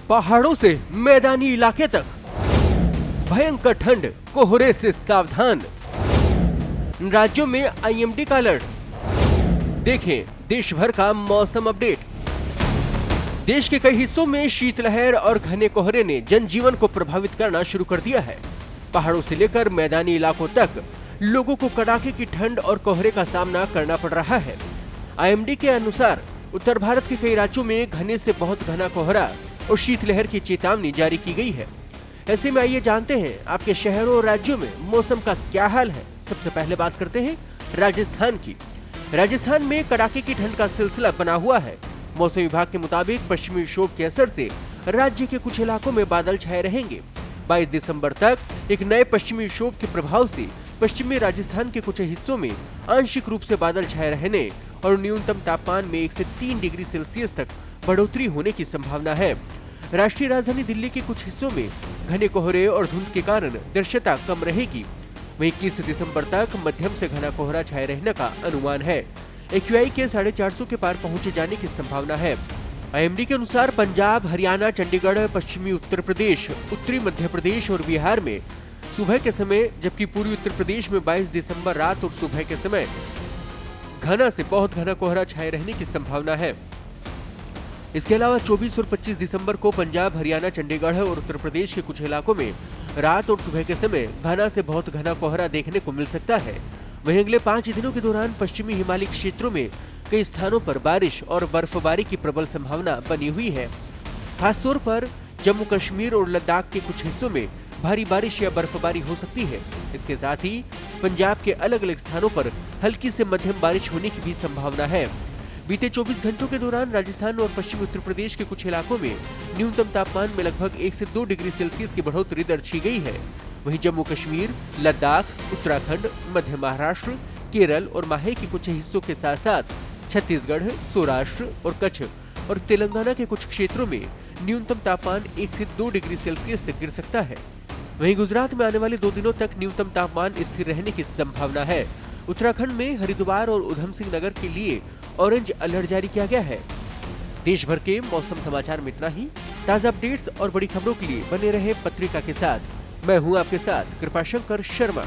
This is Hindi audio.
पहाड़ों से मैदानी इलाके तक भयंकर ठंड, कोहरे से सावधान। राज्यों में आईएमडी का अलर्ट। देखें देश भर का मौसम अपडेट। देश के कई हिस्सों में शीतलहर और घने कोहरे ने जनजीवन को प्रभावित करना शुरू कर दिया है। पहाड़ों से लेकर मैदानी इलाकों तक लोगों को कड़ाके की ठंड और कोहरे का सामना करना पड़ रहा है। आईएमडी के अनुसार उत्तर भारत के कई राज्यों में घने से बहुत घना कोहरा और शीतलहर की चेतावनी जारी की गई है। ऐसे में आइए जानते हैं आपके शहरों और राज्यों में मौसम का क्या हाल है। सबसे पहले बात करते हैं राजस्थान की। राजस्थान में कड़ाके की ठंड का सिलसिला बना हुआ है। मौसम विभाग के मुताबिक पश्चिमी विक्षोभ के असर से राज्य के कुछ इलाकों में बादल छाए रहेंगे। 22 दिसंबर तक एक नए पश्चिमी विक्षोभ के प्रभाव से पश्चिमी राजस्थान के कुछ हिस्सों में आंशिक रूप से बादल छाए रहने और न्यूनतम तापमान में 1 से 3 डिग्री सेल्सियस तक बढ़ोतरी होने की संभावना है। राष्ट्रीय राजधानी दिल्ली के कुछ हिस्सों में घने कोहरे और धुंध के कारण दृश्यता कम रहेगी। वहीं 21 दिसंबर तक मध्यम से घना कोहरा छाए रहने का अनुमान है। एक्यूआई के 450 के पार पहुंचे जाने की संभावना है। आईएमडी के अनुसार पंजाब, हरियाणा, चंडीगढ़, पश्चिमी उत्तर प्रदेश, उत्तरी मध्य प्रदेश और बिहार में सुबह के समय, जबकि पूर्वी उत्तर प्रदेश में 22 दिसंबर रात और सुबह के समय घना से बहुत घना कोहरा छाए रहने की संभावना है। इसके अलावा 24 और 25 दिसंबर को पंजाब, हरियाणा, चंडीगढ़ और उत्तर प्रदेश के कुछ इलाकों में रात और सुबह के समय घना से बहुत घना कोहरा देखने को मिल सकता है। वहीं अगले 5 दिनों के दौरान पश्चिमी हिमालयी क्षेत्रों में कई स्थानों पर बारिश और बर्फबारी की प्रबल संभावना बनी हुई है। खासतौर पर जम्मू कश्मीर और लद्दाख के कुछ हिस्सों में भारी बारिश या बर्फबारी हो सकती है। इसके साथ ही पंजाब के अलग अलग स्थानों पर हल्की से मध्यम बारिश होने की भी संभावना है। बीते 24 घंटों के दौरान राजस्थान और पश्चिमी उत्तर प्रदेश के कुछ इलाकों में न्यूनतम तापमान में लगभग 1 से 2 डिग्री सेल्सियस की बढ़ोतरी दर्ज की गई है। वहीं जम्मू कश्मीर, लद्दाख, उत्तराखंड, मध्य महाराष्ट्र, केरल और माहे के कुछ हिस्सों के साथ साथ छत्तीसगढ़, सौराष्ट्र और कच्छ और तेलंगाना के कुछ क्षेत्रों में न्यूनतम तापमान 1 से 2 डिग्री सेल्सियस तक गिर सकता है। वहीं गुजरात में आने वाले 2 दिनों तक न्यूनतम तापमान स्थिर रहने की संभावना है। उत्तराखंड में हरिद्वार और उधम सिंह नगर के लिए ऑरेंज अलर्ट जारी किया गया है। देश भर के मौसम समाचार में इतना ही। ताज़ा अपडेट्स और बड़ी खबरों के लिए बने रहे पत्रिका के साथ। मैं हूं आपके साथ कृपाशंकर शर्मा।